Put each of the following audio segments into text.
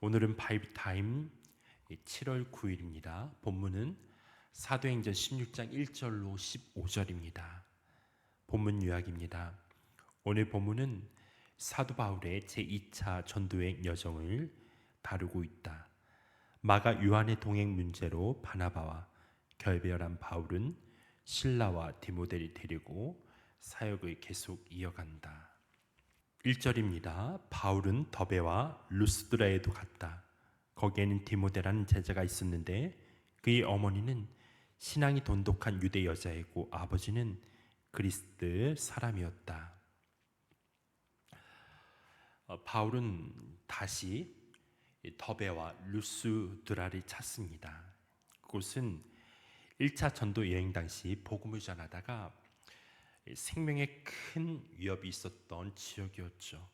오늘은 바이브타임 7월 9일입니다. 본문은 사도행전 16장 1절로 15절입니다. 본문 요약입니다. 오늘 본문은 사도 바울의 제2차 전도행 여정을 다루고 있다. 마가 요한의 동행 문제로 바나바와 결별한 바울은 실라와 디모데를 데리고 사역을 계속 이어간다. 1절입니다. 바울은 더베와 루스드라에도 갔다. 거기에는 디모데라는 제자가 있었는데 그의 어머니는 신앙이 돈독한 유대 여자이고 아버지는 그리스 사람이었다. 바울은 다시 더베와 루스드라를 찾습니다. 그곳은 1차 전도 여행 당시 복음을 전하다가 생명에 큰 위협이 있었던 지역이었죠.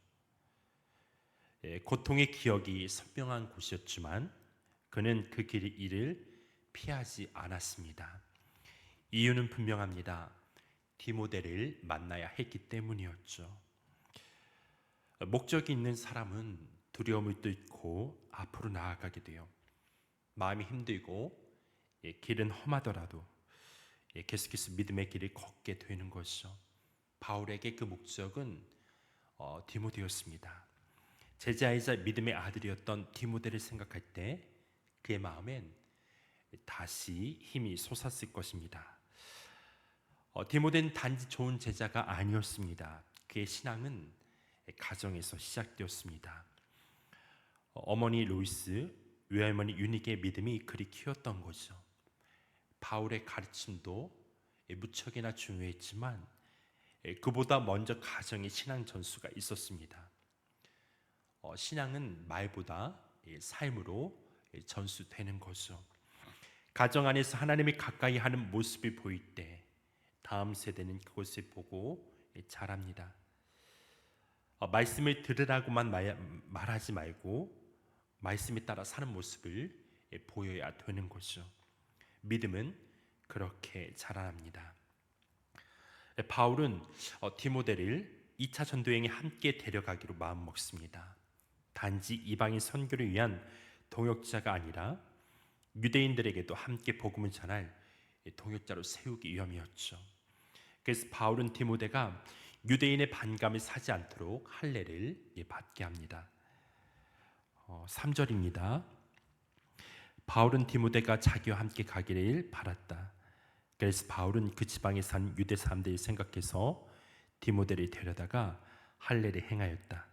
고통의 기억이 선명한 곳이었지만 그는 그 길을 피하지 않았습니다. 이유는 분명합니다. 디모데를 만나야 했기 때문이었죠. 목적이 있는 사람은 두려움을 뚫고 앞으로 나아가게 돼요. 마음이 힘들고 길은 험하더라도 계속해서 믿음의 길을 걷게 되는 것이죠. 바울에게 그 목적은 디모데였습니다. 제자이자 믿음의 아들이었던 디모데를 생각할 때 그의 마음엔 다시 힘이 솟았을 것입니다. 디모데는 단지 좋은 제자가 아니었습니다. 그의 신앙은 가정에서 시작되었습니다. 어머니 로이스, 외할머니 유닉의 믿음이 그리 키웠던 거죠. 바울의 가르침도 무척이나 중요했지만 그보다 먼저 가정의 신앙 전수가 있었습니다. 신앙은 말보다 삶으로 전수되는 거죠. 가정 안에서 하나님이 가까이 하는 모습을 보일 때 다음 세대는 그것을 보고 자랍니다. 말씀을 들으라고만 말하지 말고 말씀에 따라 사는 모습을 보여야 되는 거죠. 믿음은 그렇게 자라납니다. 바울은 디모데를 2차 전도여행에 함께 데려가기로 마음먹습니다. 단지 이방인 선교를 위한 동역자가 아니라 유대인들에게도 함께 복음을 전할 동역자로 세우기 위함이었죠. 그래서 바울은 디모데가 유대인의 반감을 사지 않도록 할례를 받게 합니다. 3절입니다. 바울은 디모데가 자기와 함께 가기를 바랐다. 그래서 바울은 그 지방에 산 유대 사람들을 생각해서 디모데를 데려다가 할례를 행하였다.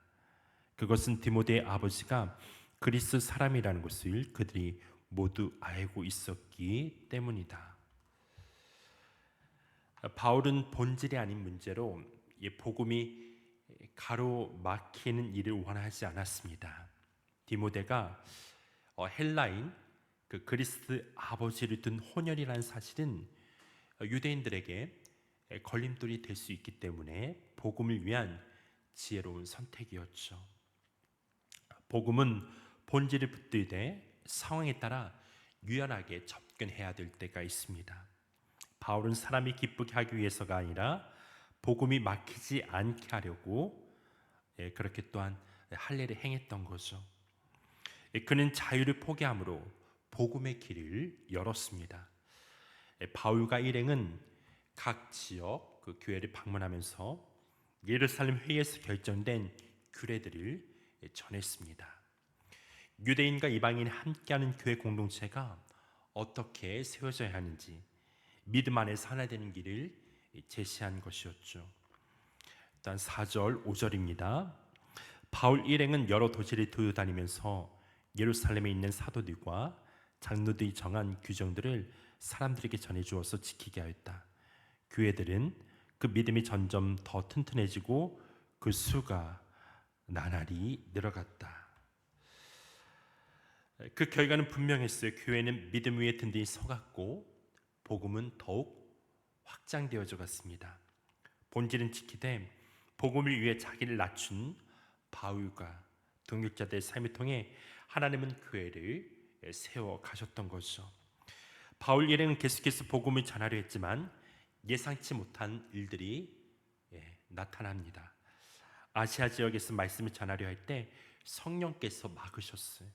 그것은 디모데의 아버지가 그리스 사람이라는 것을 그들이 모두 알고 있었기 때문이다. 바울은 본질이 아닌 문제로 복음이 가로막히는 일을 원하지 않았습니다. 디모데가 헬라인 그 그리스 아버지를 둔 혼혈이라는 사실은 유대인들에게 걸림돌이 될 수 있기 때문에 복음을 위한 지혜로운 선택이었죠. 복음은 본질을 붙들되 상황에 따라 유연하게 접근해야 될 때가 있습니다. 바울은 사람이 기쁘게 하기 위해서가 아니라 복음이 막히지 않게 하려고 그렇게 또한 할례를 행했던 거죠. 그는 자유를 포기함으로 복음의 길을 열었습니다. 바울과 일행은 각 지역 그 교회를 방문하면서 예루살렘 회의에서 결정된 규례들을 전했습니다. 유대인과 이방인이 함께하는 교회 공동체가 어떻게 세워져야 하는지 믿음 안에서 하나 되는 길을 제시한 것이었죠. 일단 4절, 5절입니다. 바울 일행은 여러 도시를 돌아다니면서 예루살렘에 있는 사도들과 장로들이 정한 규정들을 사람들에게 전해주어서 지키게 하였다. 교회들은 그 믿음이 점점 더 튼튼해지고 그 수가 나날이 늘어갔다. 그 결과는 분명했어요. 교회는 믿음 위에 든든히 서갔고 복음은 더욱 확장되어져 갔습니다. 본질은 지키되 복음을 위해 자기를 낮춘 바울과 동역자들의 삶을 통해 하나님은 교회를 세워 가셨던 거죠. 바울 일행은 계속해서 복음을 전하려 했지만 예상치 못한 일들이 나타납니다. 아시아 지역에서 말씀을 전하려 할 때 성령께서 막으셨어요.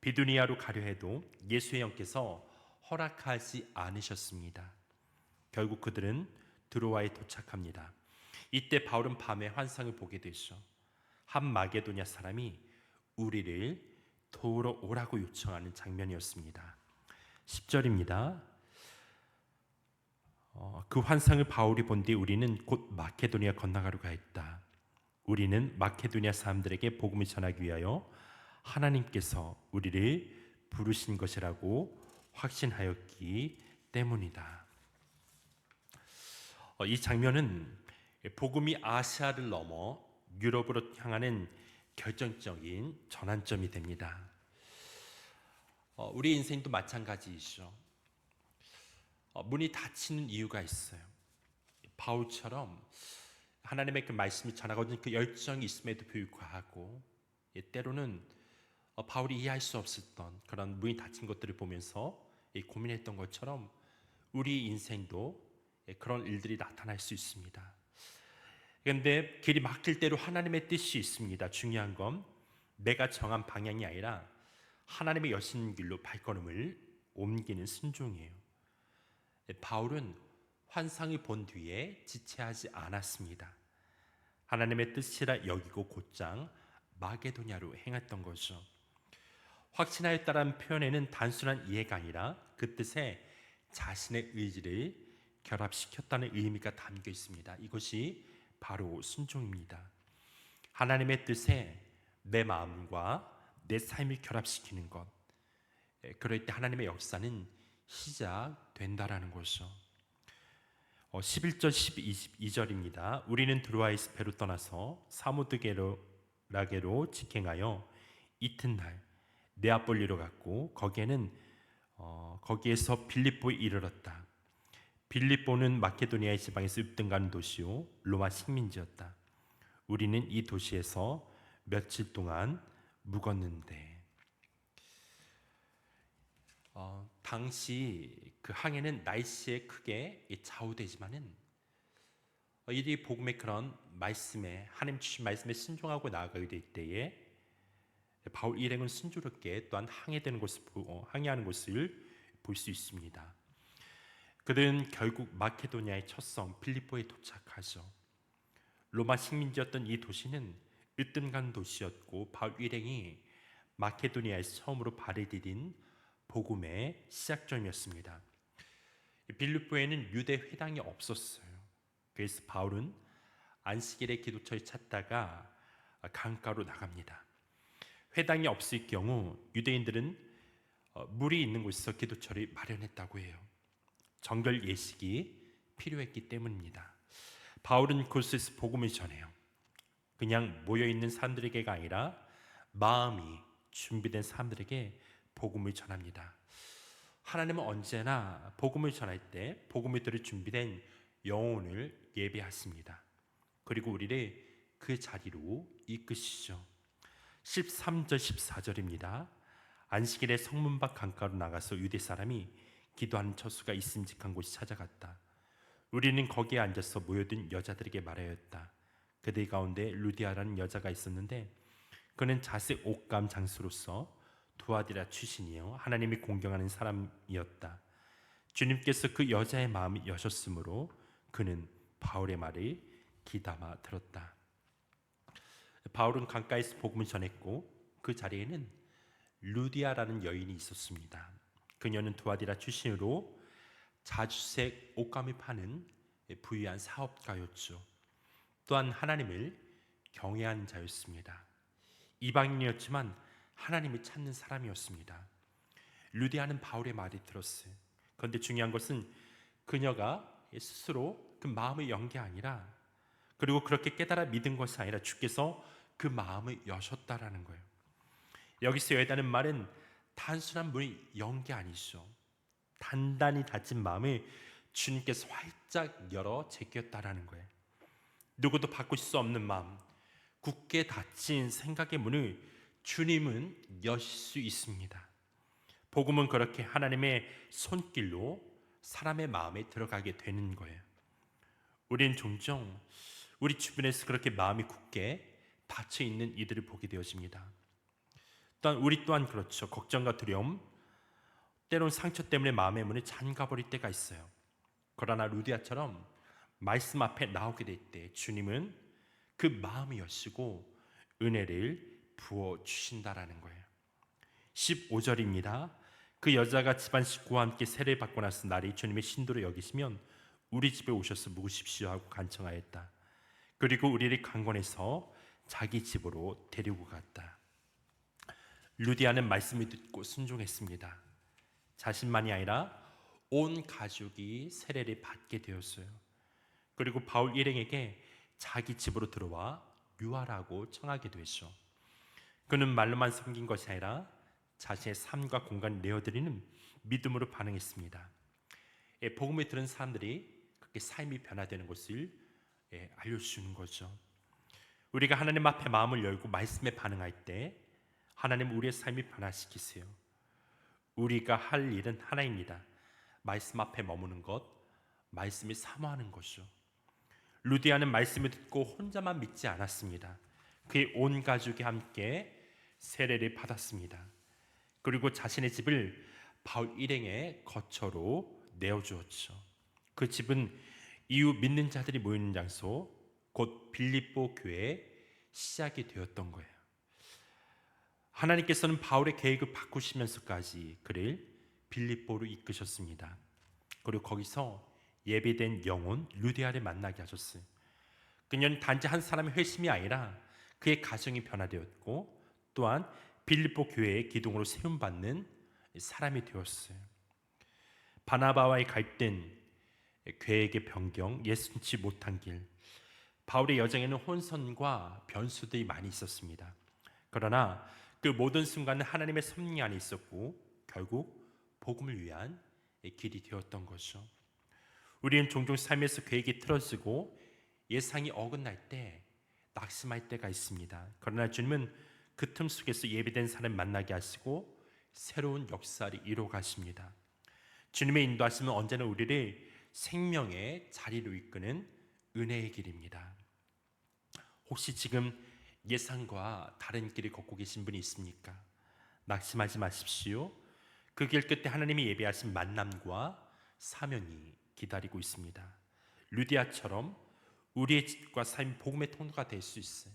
비두니아로 가려 해도 예수의 영께서 허락하지 않으셨습니다. 결국 그들은 드로아에 도착합니다. 이때 바울은 밤에 환상을 보게 되죠. 한 마게도냐 사람이 우리를 도우러 오라고 요청하는 장면이었습니다. 10절입니다. 그 환상을 바울이 본 뒤 우리는 곧 마케도니아 건너가려고 했다. 우리는 마케도니아 사람들에게 복음을 전하기 위하여 하나님께서 우리를 부르신 것이라고 확신하였기 때문이다. 이 장면은 복음이 아시아를 넘어 유럽으로 향하는 결정적인 전환점이 됩니다. 우리 인생도 마찬가지이죠. 문이 닫히는 이유가 있어요. 바울처럼 하나님의 그 말씀을 전하고는 그 열정이 있음에도 불구하고 때로는 바울이 이해할 수 없었던 그런 문이 닫힌 것들을 보면서 고민했던 것처럼 우리 인생도 그런 일들이 나타날 수 있습니다. 그런데 길이 막힐 대로 하나님의 뜻이 있습니다. 중요한 건 내가 정한 방향이 아니라 하나님의 여신 길로 발걸음을 옮기는 순종이에요. 바울은 환상을 본 뒤에 지체하지 않았습니다. 하나님의 뜻이라 여기고 곧장 마게도냐로 행했던 거죠. 확신하였다라는 표현에는 단순한 이해가 아니라 그 뜻에 자신의 의지를 결합시켰다는 의미가 담겨 있습니다. 이것이 바로 순종입니다. 하나님의 뜻에 내 마음과 내 삶을 결합시키는 것, 그럴 때 하나님의 역사는 시작된다라는 것이죠. 11절 12절입니다. 우리는 드로아에서 배로 떠나서 사모드게라게로 직행하여 이튿날 네아폴리로 갔고 거기에서 빌립보에 이르렀다. 빌립보는 마케도니아의 지방에서 읍등가는 도시요 로마 식민지였다. 우리는 이 도시에서 며칠 동안 묵었는데 당시 그 항해는 날씨에 크게 좌우되지만은 이들이 복음의 그런 말씀에 하나님 주신 말씀에 순종하고 나아가게 될 때에 바울 일행은 순조롭게 또한 항해하는 것을 볼 수 있습니다. 그들은 결국 마케도니아의 첫 성 빌립보에 도착하죠. 로마 식민지였던 이 도시는 으뜸간 도시였고 바울 일행이 마케도니아에서 처음으로 발을 디딘 복음의 시작점이었습니다. 빌립보에는 유대 회당이 없었어요. 그래서 바울은 안식일에 기도처를 찾다가 강가로 나갑니다. 회당이 없을 경우 유대인들은 물이 있는 곳에서 기도처를 마련했다고 해요. 정결 예식이 필요했기 때문입니다. 바울은 그곳에서 복음을 전해요. 그냥 모여있는 사람들에게가 아니라 마음이 준비된 사람들에게 복음을 전합니다. 하나님은 언제나 복음을 전할 때 복음을 들을 준비된 영혼을 예배하십니다. 그리고 우리를 그 자리로 이끄시죠. 13절 14절입니다. 안식일에 성문 밖 강가로 나가서 유대 사람이 기도하는 처수가 있음직한 곳이 찾아갔다. 우리는 거기에 앉아서 모여든 여자들에게 말하였다. 그들 가운데 루디아라는 여자가 있었는데 그는 자색 옷감 장수로서 두아디라 출신이요 하나님이 공경하는 사람이었다. 주님께서 그 여자의 마음을 여셨으므로 그는 바울의 말을 귀담아 들었다. 바울은 강가에서 복음을 전했고 그 자리에는 루디아라는 여인이 있었습니다. 그녀는 두아디라 출신으로 자주색 옷감을 파는 부유한 사업가였죠. 또한 하나님을 경외하는 자였습니다. 이방인이었지만 하나님을 찾는 사람이었습니다. 루디아는 바울의 말을 들었어요. 그런데 중요한 것은 그녀가 스스로 그 마음을 연 게 아니라 그리고 그렇게 깨달아 믿은 것이 아니라 주께서 그 마음을 여셨다라는 거예요. 여기서 여다는 말은 단순한 문을 연 게 아니죠. 단단히 닫힌 마음을 주님께서 활짝 열어 제꼈다라는 거예요. 누구도 바꿀 수 없는 마음, 굳게 닫힌 생각의 문을 주님은 여실 수 있습니다. 복음은 그렇게 하나님의 손길로 사람의 마음에 들어가게 되는 거예요. 우리는 종종 우리 주변에서 그렇게 마음이 굳게 닫혀 있는 이들을 보게 되어집니다. 또한 우리 또한 그렇죠. 걱정과 두려움, 때론 상처 때문에 마음의 문을 잠가버릴 때가 있어요. 그러나 루디아처럼 말씀 앞에 나오게 될 때 주님은 그 마음을 여시고 은혜를 부어 주신다라는 거예요. 15절입니다. 그 여자가 집안 식구와 함께 세례를 받고 나서 날이 주님의 신도로 여기시면 우리 집에 오셔서 묵으십시오 하고 간청하였다. 그리고 우리를 강권해서 자기 집으로 데리고 갔다. 루디아는 말씀을 듣고 순종했습니다. 자신만이 아니라 온 가족이 세례를 받게 되었어요. 그리고 바울 일행에게 자기 집으로 들어와 유하라고 청하게 되죠. 그는 말로만 섬긴 것이 아니라 자신의 삶과 공간을 내어드리는 믿음으로 반응했습니다. 복음을 들은 사람들이 그렇게 삶이 변화되는 것을 알려주는 거죠. 우리가 하나님 앞에 마음을 열고 말씀에 반응할 때 하나님 우리의 삶을 변화시키세요. 우리가 할 일은 하나입니다. 말씀 앞에 머무는 것, 말씀을 사모하는 것이죠. 루디아는 말씀을 듣고 혼자만 믿지 않았습니다. 그의 온 가족이 함께 세례를 받았습니다. 그리고 자신의 집을 바울 일행의 거처로 내어주었죠. 그 집은 이후 믿는 자들이 모이는 장소, 곧 빌립보 교회의 시작이 되었던 거예요. 하나님께서는 바울의 계획을 바꾸시면서까지 그를 빌립보로 이끄셨습니다. 그리고 거기서 예비된 영혼 루디아를 만나게 하셨어요. 그녀는 단지 한 사람의 회심이 아니라 그의 가정이 변화되었고 또한 빌립보 교회의 기둥으로 세움받는 사람이 되었어요. 바나바와의 갈등, 계획의 변경, 예순치 못한 길, 바울의 여정에는 혼선과 변수들이 많이 있었습니다. 그러나 그 모든 순간은 하나님의 섭리 안에 있었고 결국 복음을 위한 길이 되었던 것이죠. 우리는 종종 삶에서 계획이 틀어지고 예상이 어긋날 때 낙심할 때가 있습니다. 그러나 주님은 그 틈 속에서 예비된 사람을 만나게 하시고 새로운 역사를 이루어 가십니다. 주님의 인도하심은 언제나 우리를 생명의 자리로 이끄는 은혜의 길입니다. 혹시 지금 예상과 다른 길을 걷고 계신 분이 있습니까? 낙심하지 마십시오. 그 길 끝에 하나님이 예비하신 만남과 사명이 기다리고 있습니다. 루디아처럼 우리의 집과 삶이 복음의 통로가 될 수 있어요.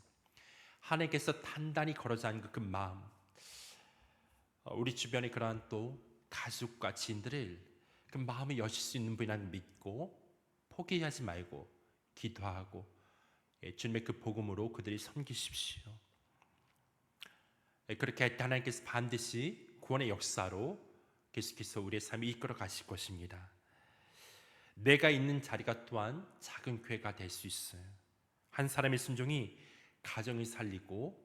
하나님께서 단단히 걸어져 앉은 그 마음, 우리 주변에 그러한 또 가족과 지인들을 그 마음을 여실 수 있는 분이라는 믿고 포기하지 말고 기도하고 주님의 그 복음으로 그들이 섬기십시오. 그렇게 할 때 하나님께서 반드시 구원의 역사로 계속해서 우리의 삶을 이끌어 가실 것입니다. 내가 있는 자리가 또한 작은 교회가 될 수 있어요. 한 사람의 순종이 가정을 살리고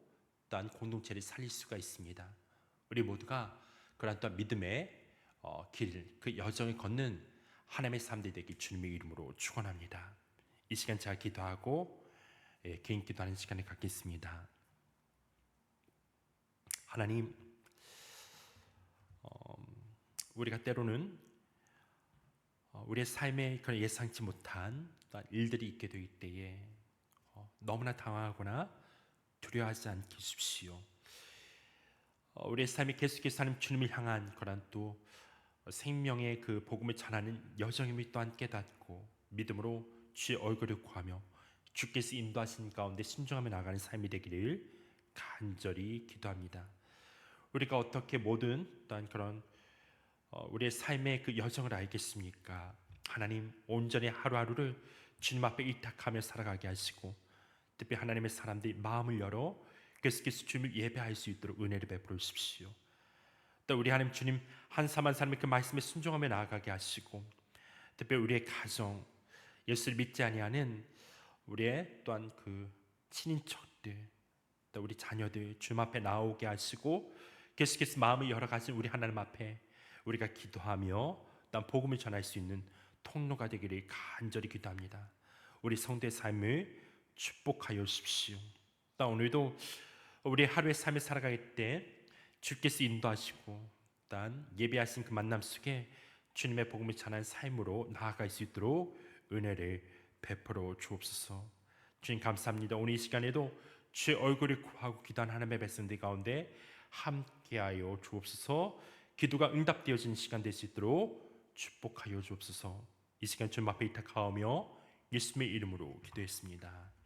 또한 공동체를 살릴 수가 있습니다. 우리 모두가 그러한 또한 믿음의 길, 그 여정을 걷는 하나님의 사람들이 되길 주님의 이름으로 축원합니다. 이 시간 제가 기도하고 개인 기도하는 시간을 갖겠습니다. 하나님, 우리가 때로는 우리의 삶에 그런 예상치 못한 일들이 있게 될 때에 너무나 당황하거나 두려워하지 않게 해주십시오. 우리의 삶이 계속해서 하나님 주님을 향한 그런 또 생명의 그 복음을 전하는 여정임을 또한 깨닫고 믿음으로 주의 얼굴을 구하며 주께서 인도하신 가운데 순종하며 나가는 삶이 되기를 간절히 기도합니다. 우리가 어떻게 모든 또한 그런 우리의 삶의 그 여정을 알겠습니까? 하나님, 온전히 하루하루를 주님 앞에 의탁하며 살아가게 하시고 특히 하나님의 사람들이 마음을 열어 계속해서 주님을 예배할 수 있도록 은혜를 베풀어 주십시오. 또 우리 하나님 주님 한 사람 한 사람의 그 말씀에 순종하며 나아가게 하시고 특히 우리의 가정, 예수를 믿지 아니하는 우리의 또한 그 친인척들, 또 우리 자녀들 주님 앞에 나오게 하시고 계속해서 마음을 열어가신 우리 하나님 앞에 우리가 기도하며 또한 복음을 전할 수 있는 통로가 되기를 간절히 기도합니다. 우리 성도의 삶을 축복하여 주십시오. 또 오늘도 우리 하루의 삶을 살아갈 때 주께서 인도하시고 또한 예배하신 그 만남 속에 주님의 복음을 전한 삶으로 나아갈 수 있도록 은혜를 베풀어 주옵소서. 주님 감사합니다. 오늘 이 시간에도 주의 얼굴을 구하고 기도한 하나님의 백성들 가운데 함께하여 주옵소서. 기도가 응답되어지는 시간 될 수 있도록 축복하여 주옵소서. 이 시간 주님 앞에 의탁하오며 예수님의 이름으로 기도했습니다.